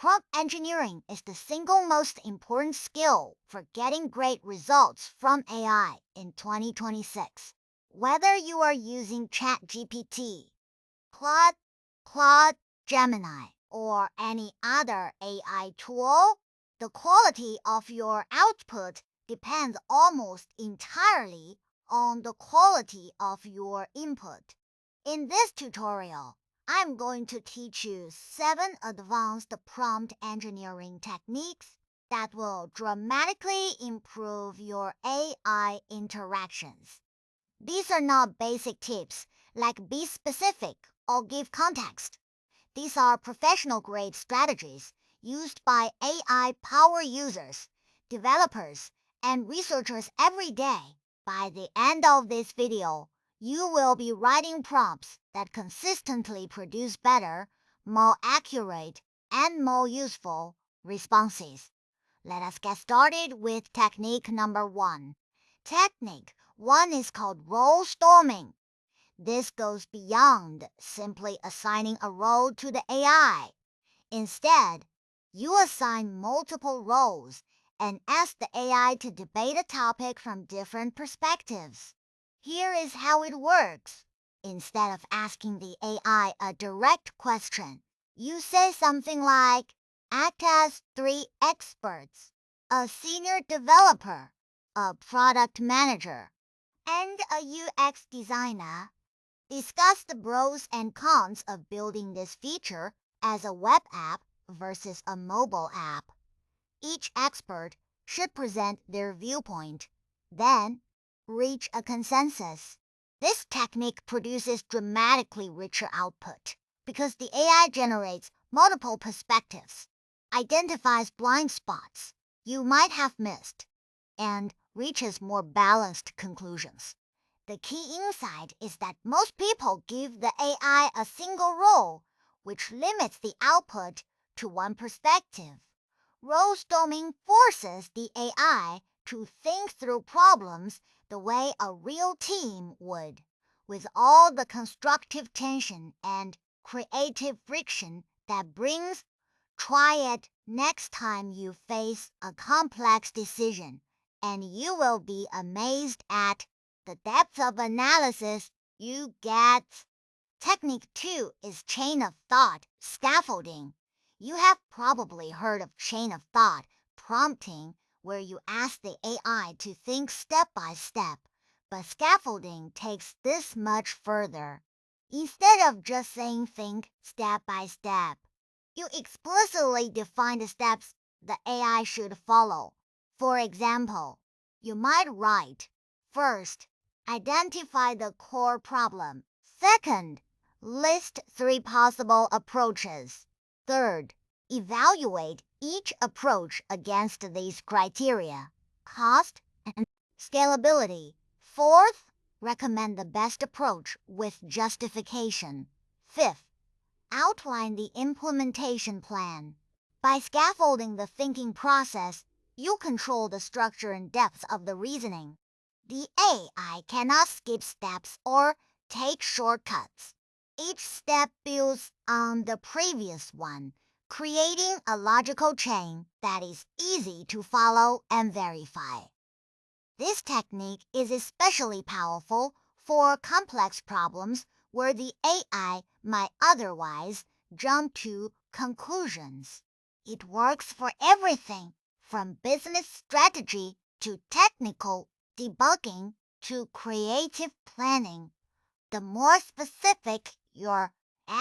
Prompt engineering is the single most important skill for getting great results from AI in 2026. Whether you are using ChatGPT, Claude, Gemini, or any other AI tool, the quality of your output depends almost entirely on the quality of your input. In this tutorial, I'm going to teach you 7 advanced prompt engineering techniques that will dramatically improve your AI interactions. These are not basic tips like be specific or give context. These are professional-grade strategies used by AI power users, developers, and researchers every day. By the end of this video, you will be writing prompts that consistently produce better, more accurate, and more useful responses. Let us get started with technique number 1. Technique 1 is called role storming. This goes beyond simply assigning a role to the AI. Instead, you assign multiple roles and ask the AI to debate a topic from different perspectives. Here is how it works. Instead of asking the AI a direct question, you say something like, act as 3 experts, a senior developer, a product manager, and a UX designer. Discuss the pros and cons of building this feature as a web app versus a mobile app. Each expert should present their viewpoint, then reach a consensus. This technique produces dramatically richer output because the AI generates multiple perspectives, identifies blind spots you might have missed, and reaches more balanced conclusions. The key insight is that most people give the AI a single role, which limits the output to one perspective. Role storming forces the AI to think through problems the way a real team would, with all the constructive tension and creative friction that brings. Try it next time you face a complex decision, and you will be amazed at the depth of analysis you get. Technique 2 is chain of thought scaffolding. You have probably heard of chain of thought prompting, where you ask the AI to think step by step, but scaffolding takes this much further. Instead of just saying think step by step, you explicitly define the steps the AI should follow. For example, you might write, first, identify the core problem. Second, list 3 possible approaches. Third, evaluate each approach against these criteria: cost and scalability. Fourth, recommend the best approach with justification. Fifth, outline the implementation plan. By scaffolding the thinking process, you control the structure and depth of the reasoning. The AI cannot skip steps or take shortcuts. Each step builds on the previous one, creating a logical chain that is easy to follow and verify. This technique is especially powerful for complex problems where the AI might otherwise jump to conclusions. It works for everything from business strategy to technical debugging to creative planning. The more specific your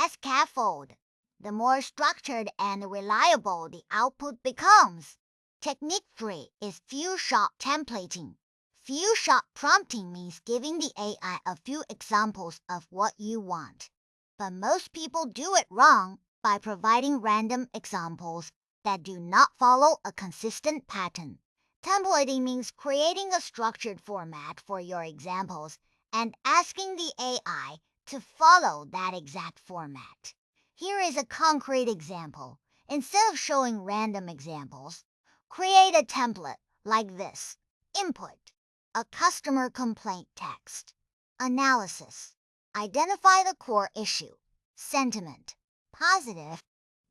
scaffold, the more structured and reliable the output becomes. Technique 3 is few-shot templating. Few-shot prompting means giving the AI a few examples of what you want. But most people do it wrong by providing random examples that do not follow a consistent pattern. Templating means creating a structured format for your examples and asking the AI to follow that exact format. Here is a concrete example. Instead of showing random examples, create a template like this. Input: a customer complaint text. Analysis: identify the core issue. Sentiment: positive,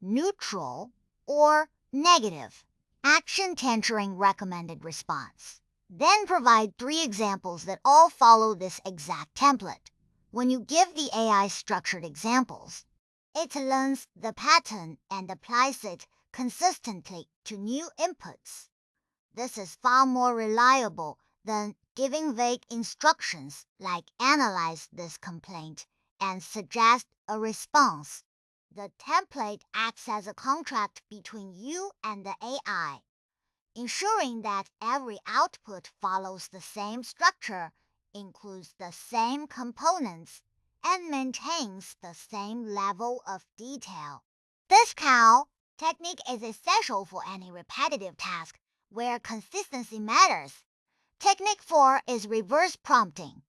neutral, or negative, action-tendering recommended response. Then provide 3 examples that all follow this exact template. When you give the AI structured examples, it learns the pattern and applies it consistently to new inputs. This is far more reliable than giving vague instructions like analyze this complaint and suggest a response. The template acts as a contract between you and the AI, ensuring that every output follows the same structure, includes the same components, and maintains the same level of detail. This technique is essential for any repetitive task where consistency matters. Technique 4 is reverse prompting.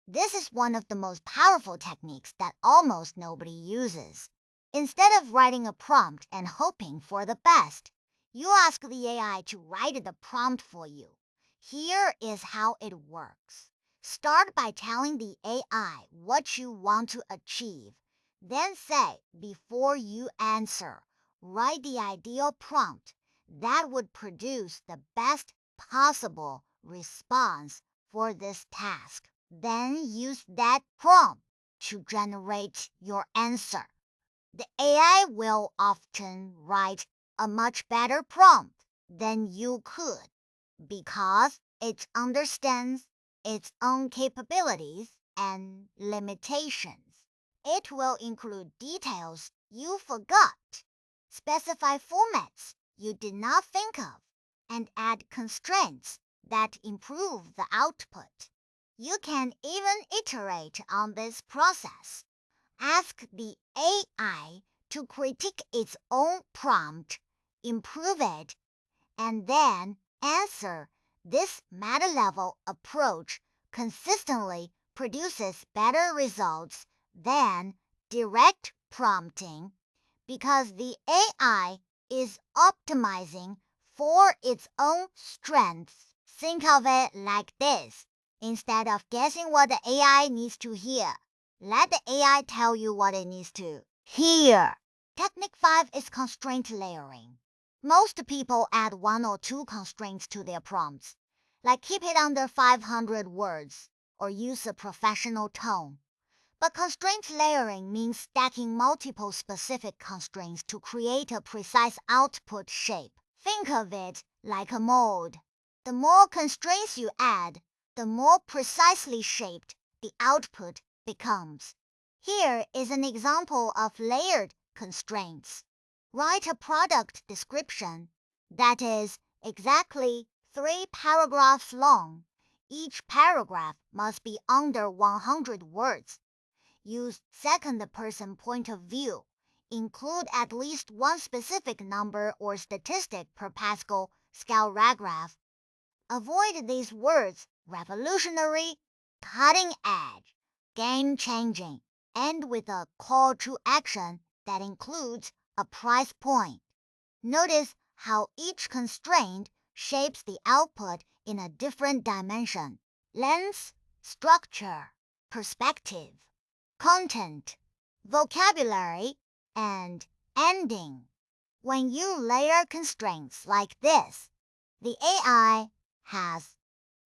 This is one of the most powerful techniques that almost nobody uses. Instead of writing a prompt and hoping for the best, you ask the AI to write the prompt for you. Here is how it works. Start by telling the AI what you want to achieve. Then say, before you answer, write the ideal prompt that would produce the best possible response for this task. Then use that prompt to generate your answer. The AI will often write a much better prompt than you could because it understands its own capabilities and limitations. It will include details you forgot, specify formats you did not think of, and add constraints that improve the output. You can even iterate on this process. Ask the AI to critique its own prompt, improve it, and then answer. This meta-level approach consistently produces better results than direct prompting because the AI is optimizing for its own strengths. Think of it like this. Instead of guessing what the AI needs to hear, let the AI tell you what it needs to hear. Technique 5 is constraint layering. Most people add 1 or 2 constraints to their prompts, like keep it under 500 words or use a professional tone. But constraint layering means stacking multiple specific constraints to create a precise output shape. Think of it like a mold. The more constraints you add, the more precisely shaped the output becomes. Here is an example of layered constraints. Write a product description that is exactly 3 paragraphs long. Each paragraph must be under 100 words. Use second-person point of view. Include at least one specific number or statistic per Pascal scale paragraph. Avoid these words revolutionary, cutting edge, game-changing. End with a call to action that includes a price point. Notice how each constraint shapes the output in a different dimension: length, structure, perspective, content, vocabulary, and ending. When you layer constraints like this, the AI has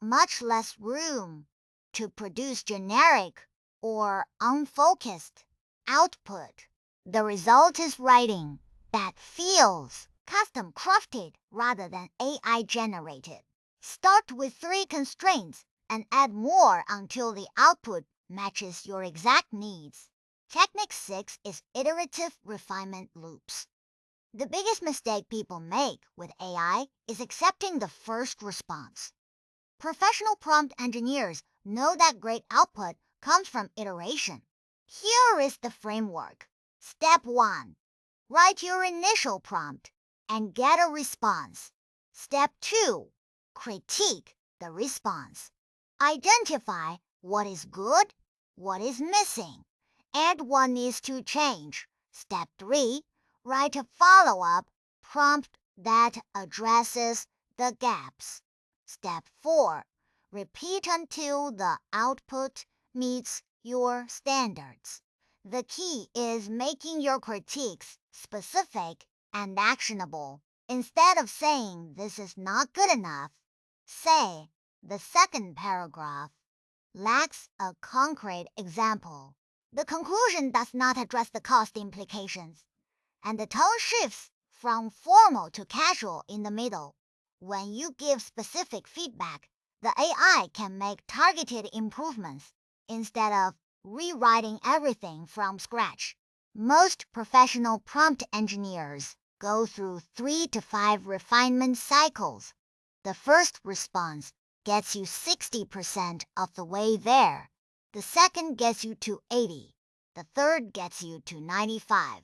much less room to produce generic or unfocused output. The result is writing that feels custom crafted rather than AI generated. Start with 3 constraints and add more until the output matches your exact needs. Technique 6 is Iterative Refinement Loops. The biggest mistake people make with AI is accepting the first response. Professional prompt engineers know that great output comes from iteration. Here is the framework. Step 1. Write your initial prompt and get a response. Step 2. Critique the response. Identify what is good, what is missing, and what needs to change. Step 3. Write a follow-up prompt that addresses the gaps. Step 4. Repeat until the output meets your standards. The key is making your critiques specific and actionable. Instead of saying this is not good enough, say the second paragraph lacks a concrete example. The conclusion does not address the cost implications, and the tone shifts from formal to casual in the middle. When you give specific feedback, the AI can make targeted improvements instead of rewriting everything from scratch. Most professional prompt engineers go through 3 to 5 refinement cycles. The first response gets you 60% of the way there. The second gets you to 80. The third gets you to 95.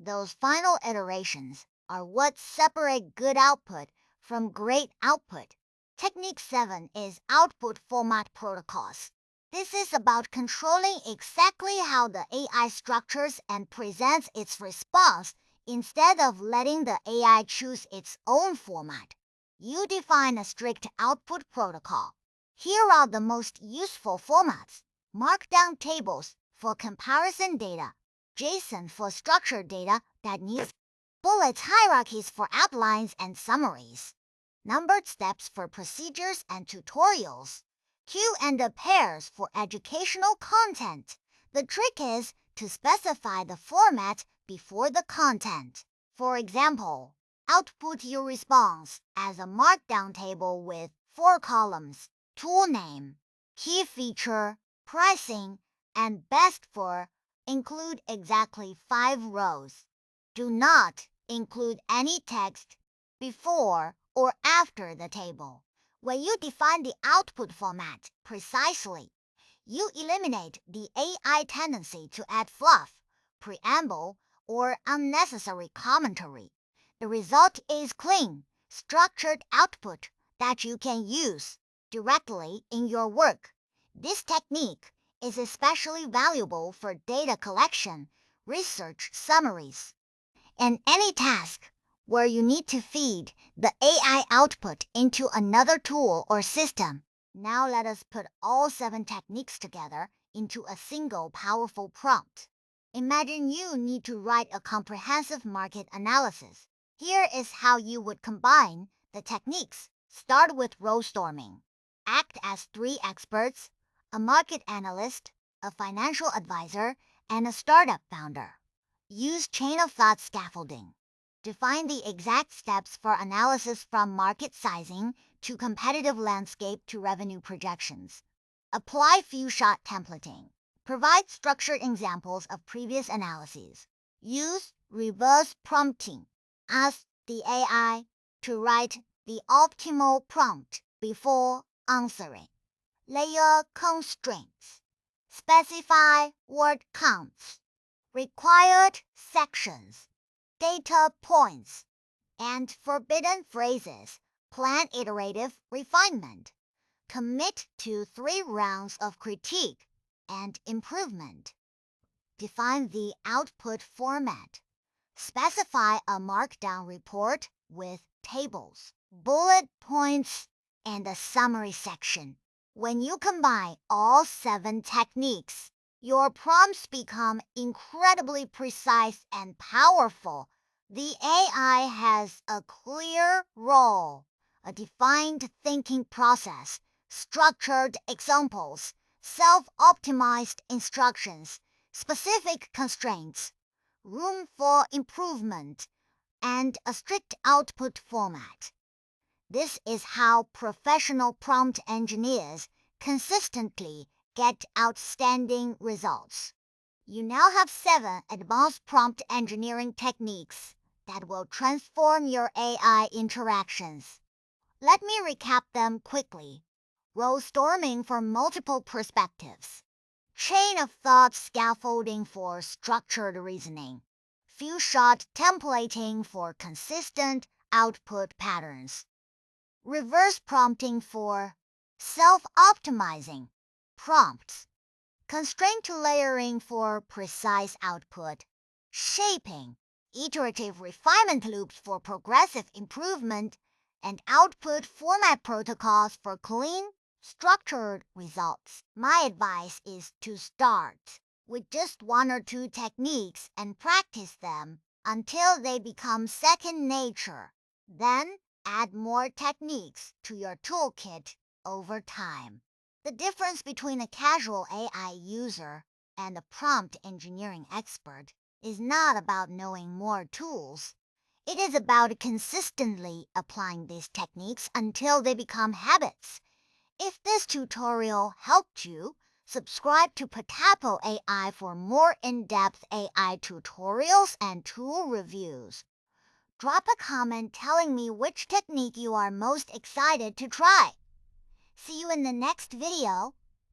Those final iterations are what separate good output from great output. Technique 7 is output format protocols. This is about controlling exactly how the AI structures and presents its response instead of letting the AI choose its own format. You define a strict output protocol. Here are the most useful formats: Markdown tables for comparison data, JSON for structured data that needs bullets, hierarchies for outlines and summaries, numbered steps for procedures and tutorials, Q and A pairs for educational content. The trick is to specify the format before the content. For example, output your response as a markdown table with 4 columns: tool name, key feature, pricing, and best for. Include exactly 5 rows. Do not include any text before or after the table. When you define the output format precisely, you eliminate the AI tendency to add fluff, preamble, or unnecessary commentary. The result is clean, structured output that you can use directly in your work. This technique is especially valuable for data collection, research summaries, and any task where you need to feed the AI output into another tool or system. Now let us put all 7 techniques together into a single powerful prompt. Imagine you need to write a comprehensive market analysis. Here is how you would combine the techniques. Start with role storming. Act as 3 experts: a market analyst, a financial advisor, and a startup founder. Use chain of thought scaffolding. Define the exact steps for analysis from market sizing to competitive landscape to revenue projections. Apply few-shot templating. Provide structured examples of previous analyses. Use reverse prompting. Ask the AI to write the optimal prompt before answering. Layer constraints. Specify word counts, required sections, data points, and forbidden phrases. Plan iterative refinement. Commit to 3 rounds of critique and improvement. Define the output format. Specify a markdown report with tables, bullet points, and a summary section. When you combine all 7 techniques, your prompts become incredibly precise and powerful. The AI has a clear role, a defined thinking process, structured examples, self-optimized instructions, specific constraints, room for improvement, and a strict output format. This is how professional prompt engineers consistently get outstanding results. You now have 7 advanced prompt engineering techniques that will transform your AI interactions. Let me recap them quickly. Role storming for multiple perspectives. Chain of thought scaffolding for structured reasoning. Few-shot templating for consistent output patterns. Reverse prompting for self-optimizing prompts. Constraint layering for precise output. Shaping, iterative refinement loops for progressive improvement, and output format protocols for clean, structured results. My advice is to start with just 1 or 2 techniques and practice them until they become second nature. Then add more techniques to your toolkit over time. The difference between a casual AI user and a prompt engineering expert is not about knowing more tools. It is about consistently applying these techniques until they become habits. If this tutorial helped you, subscribe to Patapo AI for more in-depth AI tutorials and tool reviews. Drop a comment telling me which technique you are most excited to try. See you in the next video.